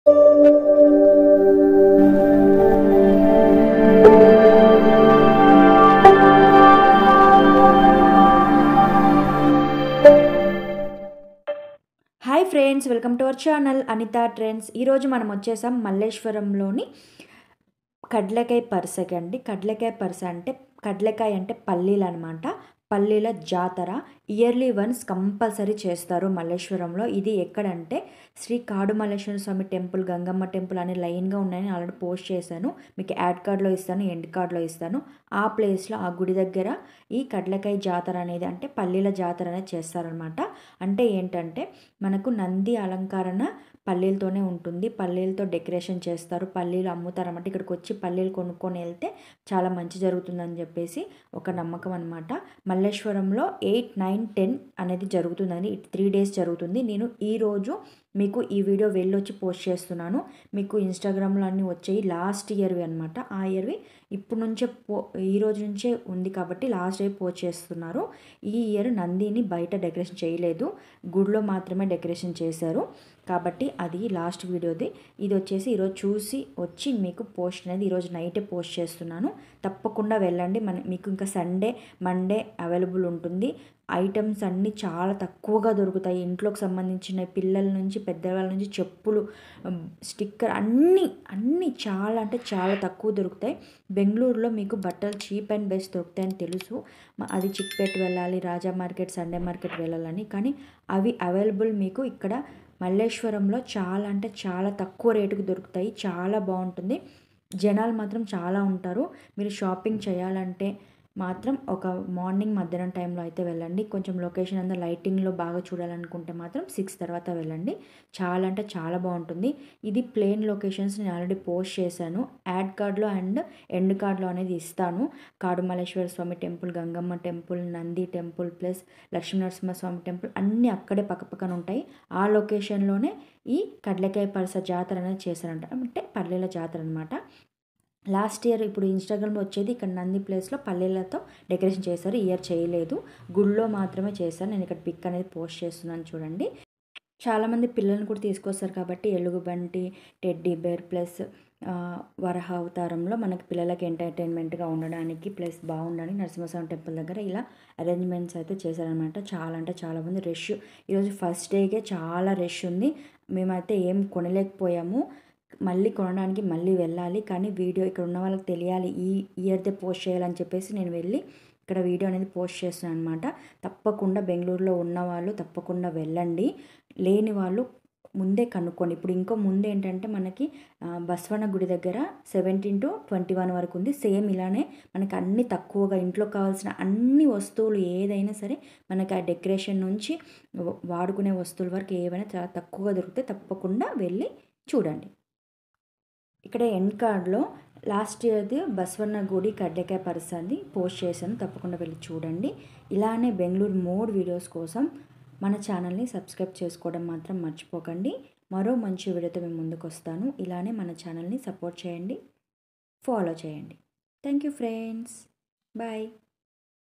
Hi friends, welcome to our channel Anitha Trends. ఈరోజు మనం వచ్చేసాం మల్లేశ్వరంలోని కడ్లెకాయ పరసకి అండి. కడ్లెకాయ అంటే పల్లీలు అనమాట. పల్లీల జాతర ఇయర్లీ వన్స్ కంపల్సరీ చేస్తారు మల్లేశ్వరంలో. ఇది ఎక్కడంటే శ్రీ కాడుమల్లేశ్వర స్వామి టెంపుల్, గంగమ్మ టెంపుల్ అని లైన్గా ఉన్నాయని ఆల్రెడీ పోస్ట్ చేశాను. మీకు యాడ్ కార్డ్లో ఇస్తాను, ఎండ్ కార్డ్లో ఇస్తాను. ఆ ప్లేస్లో, ఆ గుడి దగ్గర ఈ కడ్లెకాయ జాతర అనేది, అంటే పల్లీల జాతర అనేది చేస్తారనమాట. అంటే ఏంటంటే మనకు నంది అలంకరణ పల్లీలతోనే ఉంటుంది. పల్లీలతో డెకరేషన్ చేస్తారు, పల్లీలు అమ్ముతారన్నమాట. ఇక్కడికి వచ్చి పల్లీలు కొనుక్కొని వెళ్తే చాలా మంచి జరుగుతుందని చెప్పేసి ఒక నమ్మకం అనమాట. మల్లేశ్వరంలో 8, 9, 10 అనేది జరుగుతుందని, 3 days జరుగుతుంది. నేను ఈరోజు మీకు ఈ వీడియో వెళ్ళొచ్చి పోస్ట్ చేస్తున్నాను. మీకు ఇన్స్టాగ్రామ్లో అన్నీ వచ్చాయి, లాస్ట్ ఇయర్వి అనమాట. ఆ ఇయర్వి ఇప్పుడు నుంచే ఈ రోజు నుంచే ఉంది కాబట్టి లాస్ట్ ఇయర్ పోస్ట్ చేస్తున్నారు. ఈ ఇయర్ నందిని బయట డెకరేషన్ చేయలేదు, గుడిలో మాత్రమే డెకరేషన్ చేశారు కాబట్టి అది లాస్ట్ వీడియోది. ఇది వచ్చేసి ఈరోజు చూసి వచ్చి మీకు పోస్ట్ అనేది ఈరోజు నైటే పోస్ట్ చేస్తున్నాను. తప్పకుండా వెళ్ళండి. మీకు ఇంకా సండే, మండే అవైలబుల్ ఉంటుంది. ఐటమ్స్ అన్నీ చాలా తక్కువగా దొరుకుతాయి. ఇంట్లోకి సంబంధించిన పిల్లల నుంచి పెద్దవాళ్ళ నుంచి చెప్పులు, స్టిక్కర్ అన్నీ చాలా అంటే చాలా తక్కువ దొరుకుతాయి. బెంగళూరులో మీకు బట్టలు చీప్ అండ్ బెస్ట్ దొరుకుతాయని తెలుసు. అది చిక్పేట వెళ్ళాలి, రాజా మార్కెట్, సండే మార్కెట్ వెళ్ళాలని. కానీ అవి అవైలబుల్ మీకు ఇక్కడ మల్లేశ్వరంలో చాలా అంటే చాలా తక్కువ రేటుకు దొరుకుతాయి. చాలా బాగుంటుంది. జనాలు మాత్రం చాలా ఉంటారు. మీరు షాపింగ్ చేయాలంటే మాత్రం ఒక మార్నింగ్, మధ్యాహ్నం టైంలో అయితే వెళ్ళండి. కొంచెం లొకేషన్ అంతా లైటింగ్లో బాగా చూడాలనుకుంటే మాత్రం 6 తర్వాత వెళ్ళండి. చాలా అంటే చాలా బాగుంటుంది. ఇది ప్లేన్ లొకేషన్స్ నేను ఆల్రెడీ పోస్ట్ చేశాను. యాడ్ కార్డ్లో అండ్ ఎండ్ కార్డ్లో అనేది ఇస్తాను. Kadumalleshwara Swamy temple, Gangamma temple, Nandi temple plus Lakshminarasimhaswamy temple అన్నీ అక్కడే పక్కపక్కన ఉంటాయి. ఆ లొకేషన్లోనే ఈ కడ్లెకాయ పరస జాతర అనేది చేశారంట, అంటే పల్లెల జాతర అనమాట. లాస్ట్ ఇయర్ ఇప్పుడు ఇన్స్టాగ్రామ్లో వచ్చేది ఇక్కడ నంది ప్లేస్లో పల్లెలతో డెకరేషన్ చేశారు. ఇయర్ చేయలేదు, గుళ్ళో మాత్రమే చేశారు. నేను ఇక్కడ పిక్ అనేది పోస్ట్ చేస్తున్నాను చూడండి. చాలామంది పిల్లల్ని కూడా తీసుకొస్తారు కాబట్టి ఎలుగుబంటి, టెడ్డీ బేర్ ప్లస్ వరహ అవతారంలో మనకి పిల్లలకి ఎంటర్టైన్మెంట్గా ఉండడానికి ప్లస్ బాగుండడానికి నరసింహస్వామి టెంపుల్ దగ్గర ఇలా అరేంజ్మెంట్స్ అయితే చేశారనమాట. చాలా అంటే చాలా మంది రష్. ఈరోజు ఫస్ట్ డేకే చాలా రష్ ఉంది. మేమైతే ఏం కొనలేకపోయాము. మళ్ళీ కొనడానికి మళ్ళీ వెళ్ళాలి. కానీ వీడియో ఇక్కడ ఉన్న వాళ్ళకి తెలియాలి, ఈ ఇయర్దే పోస్ట్ చేయాలని చెప్పేసి నేను వెళ్ళి ఇక్కడ వీడియో అనేది పోస్ట్ చేస్తున్నాను అనమాట. తప్పకుండా బెంగళూరులో ఉన్నవాళ్ళు తప్పకుండా వెళ్ళండి. లేని వాళ్ళు ముందే కనుక్కోండి. ఇప్పుడు ఇంకో ముందు ఏంటంటే మనకి బసవన్న గుడి దగ్గర 17 to 21 వరకు ఉంది. సేమ్ ఇలానే మనకి అన్ని తక్కువగా, ఇంట్లో కావాల్సిన అన్ని వస్తువులు ఏదైనా సరే మనకి ఆ డెకరేషన్ నుంచి వాడుకునే వస్తువుల వరకు ఏవైనా చాలా తక్కువగా దొరుకుతాయి. తప్పకుండా వెళ్ళి చూడండి. ఇక్కడ ఎండ్ కార్డ్లో లాస్ట్ ఇయర్ది బసవన్న గుడి కడ్లెకాయ పరసని పోస్ట్ చేశాను. తప్పకుండా వెళ్ళి చూడండి. ఇలానే బెంగళూరు మోర్ వీడియోస్ కోసం మన ఛానల్ని సబ్స్క్రైబ్ చేసుకోవడం మాత్రం మర్చిపోకండి. మరో మంచి వీడియోతో మేము ముందుకు వస్తాను. ఇలానే మన ఛానల్ని సపోర్ట్ చేయండి, ఫాలో చేయండి. Thank you friends, bye.